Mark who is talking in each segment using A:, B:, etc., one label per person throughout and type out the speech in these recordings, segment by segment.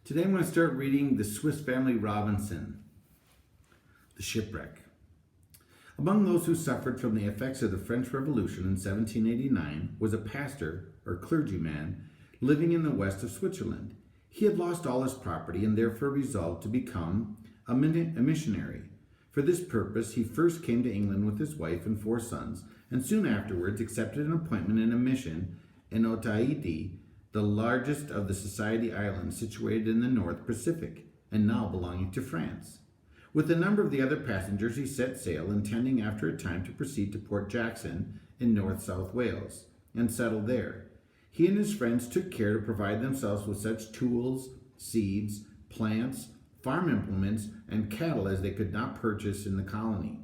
A: Today I'm going to start reading The Swiss Family Robinson, The Shipwreck. Among those who suffered from the effects of the French Revolution in 1789 was a pastor or clergyman living in the west of Switzerland. He had lost all his property and therefore resolved to become a missionary. For this purpose, he first came to England with his wife and 4 sons, and soon afterwards accepted an appointment in a mission in Otaheite, the largest of the Society Islands situated in the North Pacific, and now belonging to France. With a number of the other passengers, he set sail, intending after a time to proceed to Port Jackson in North-South Wales, and settle there. He and his friends took care to provide themselves with such tools, seeds, plants, farm implements, and cattle as they could not purchase in the colony.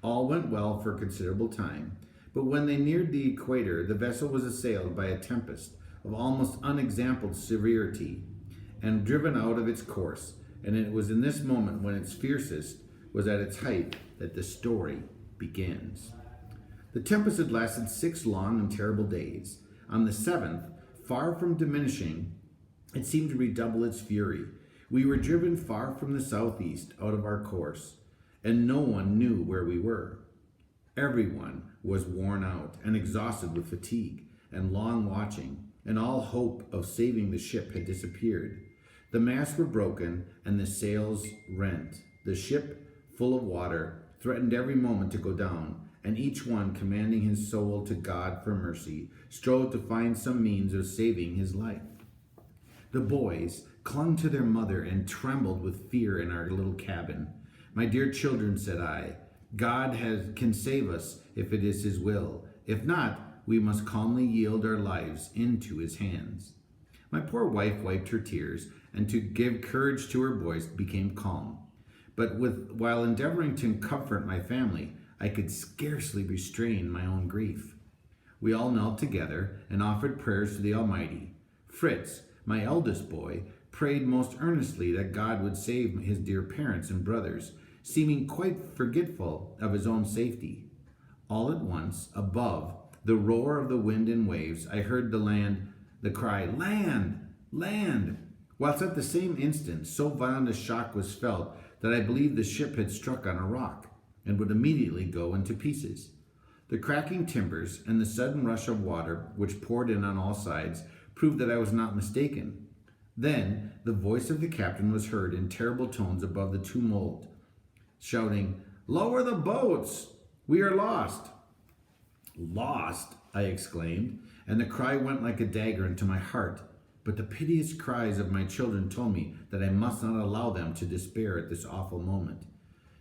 A: All went well for a considerable time, but when they neared the equator, the vessel was assailed by a tempest of almost unexampled severity and driven out of its course, and it was in this moment when its fiercest was at its height that the story begins. The tempest had lasted 6 long and terrible days. On the 7th, far from diminishing, it seemed to redouble its fury. We were driven far from the southeast out of our course, and no one knew where we were. Everyone was worn out and exhausted with fatigue and long watching, and all hope of saving the ship had disappeared. The masts were broken and the sails rent. The ship, full of water, threatened every moment to go down, and each one, commending his soul to God for mercy, strove to find some means of saving his life. The boys clung to their mother and trembled with fear in our little cabin. "My dear children," said I, "God can save us if it is his will. If not, we must calmly yield our lives into his hands." My poor wife wiped her tears, and to give courage to her boys became calm. But while endeavoring to comfort my family, I could scarcely restrain my own grief. We all knelt together and offered prayers to the Almighty. Fritz, my eldest boy, prayed most earnestly that God would save his dear parents and brothers, seeming quite forgetful of his own safety. All at once, above the roar of the wind and waves, I heard the cry, "Land! Land!" Whilst at the same instant, so violent a shock was felt that I believed the ship had struck on a rock and would immediately go into pieces. The cracking timbers and the sudden rush of water, which poured in on all sides, proved that I was not mistaken. Then the voice of the captain was heard in terrible tones above the tumult, shouting, "Lower the boats! We are lost!" "Lost!" I exclaimed, and the cry went like a dagger into my heart. But the piteous cries of my children told me that I must not allow them to despair at this awful moment.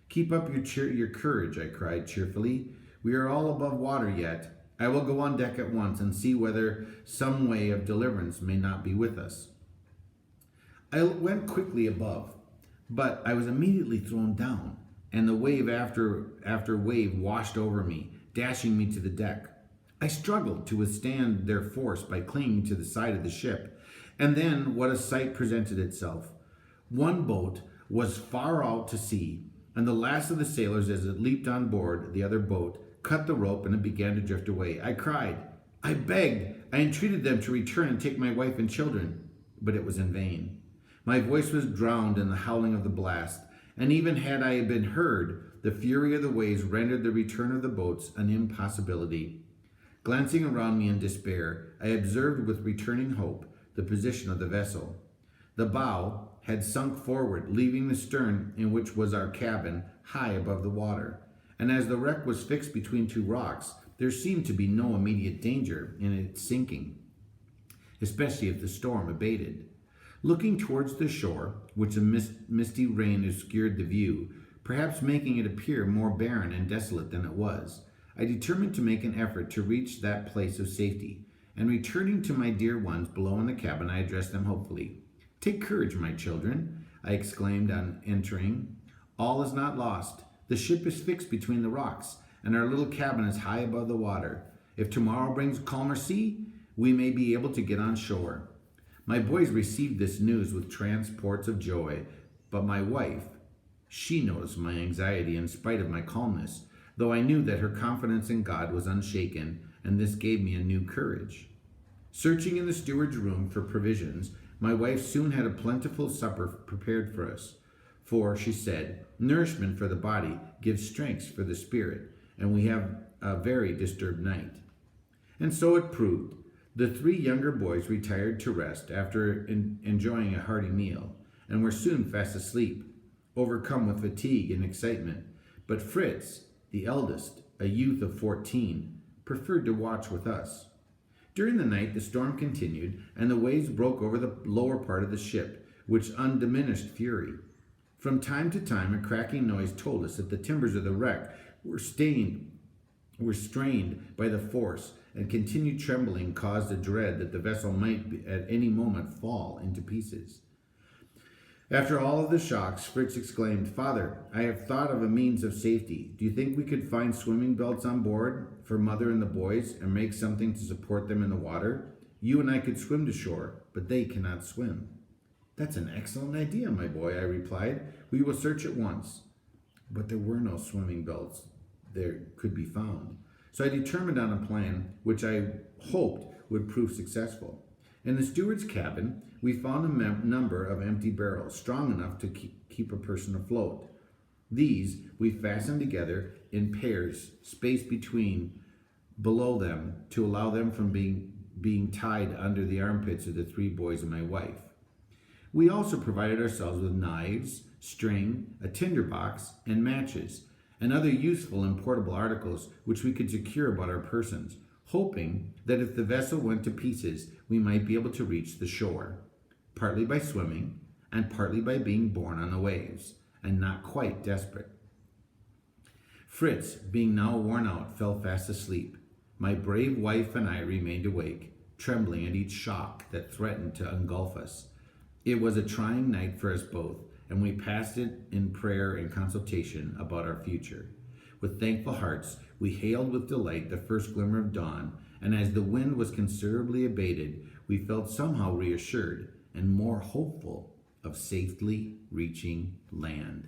A: "Keep up your courage," I cried cheerfully. "We are all above water yet. I will go on deck at once and see whether some way of deliverance may not be with us." I went quickly above, but I was immediately thrown down, and the wave after wave washed over me, dashing me to the deck. I struggled to withstand their force by clinging to the side of the ship, and then what a sight presented itself. One boat was far out to sea, and the last of the sailors, as it leaped on board the other boat, cut the rope and it began to drift away. I cried, I begged, I entreated them to return and take my wife and children, but it was in vain. My voice was drowned in the howling of the blast, and even had I been heard, the fury of the waves rendered the return of the boats an impossibility. Glancing around me in despair, I observed with returning hope the position of the vessel. The bow had sunk forward, leaving the stern, in which was our cabin, high above the water, and as the wreck was fixed between 2 rocks, there seemed to be no immediate danger in its sinking, especially if the storm abated. Looking towards the shore, which a misty rain obscured the view, perhaps making it appear more barren and desolate than it was, I determined to make an effort to reach that place of safety, and returning to my dear ones below in the cabin, I addressed them hopefully. "Take courage, my children," I exclaimed on entering. "All is not lost. The ship is fixed between the rocks, and our little cabin is high above the water. If tomorrow brings calmer sea, we may be able to get on shore." My boys received this news with transports of joy, but my wife, she noticed my anxiety in spite of my calmness, though I knew that her confidence in God was unshaken, and this gave me a new courage. Searching in the steward's room for provisions, My wife soon had a plentiful supper prepared for us, for, she said, nourishment for the body gives strength for the spirit, and we have a very disturbed night. And so it proved. The three younger boys retired to rest after enjoying a hearty meal, and were soon fast asleep, overcome with fatigue and excitement. But Fritz, the eldest, a youth of 14, preferred to watch with us. During the night the storm continued, and the waves broke over the lower part of the ship, with undiminished fury. From time to time a cracking noise told us that the timbers of the wreck were strained by the force, and continued trembling caused a dread that the vessel might at any moment fall into pieces. After all of the shocks, Fritz exclaimed, "Father, I have thought of a means of safety. Do you think we could find swimming belts on board for Mother and the boys and make something to support them in the water? You and I could swim to shore, but they cannot swim." "That's an excellent idea, my boy," I replied. "We will search at once." But there were no swimming belts there could be found. So I determined on a plan which I hoped would prove successful. In the steward's cabin, we found a number of empty barrels, strong enough to keep a person afloat. These we fastened together in pairs, spaced below them to allow them from being tied under the armpits of the three boys and my wife. We also provided ourselves with knives, string, a tinderbox, and matches, and other useful and portable articles which we could secure about our persons, hoping that if the vessel went to pieces, we might be able to reach the shore, partly by swimming, and partly by being borne on the waves, and not quite desperate. Fritz, being now worn out, fell fast asleep. My brave wife and I remained awake, trembling at each shock that threatened to engulf us. It was a trying night for us both, and we passed it in prayer and consultation about our future. With thankful hearts, we hailed with delight the first glimmer of dawn, and as the wind was considerably abated, we felt somehow reassured and more hopeful of safely reaching land.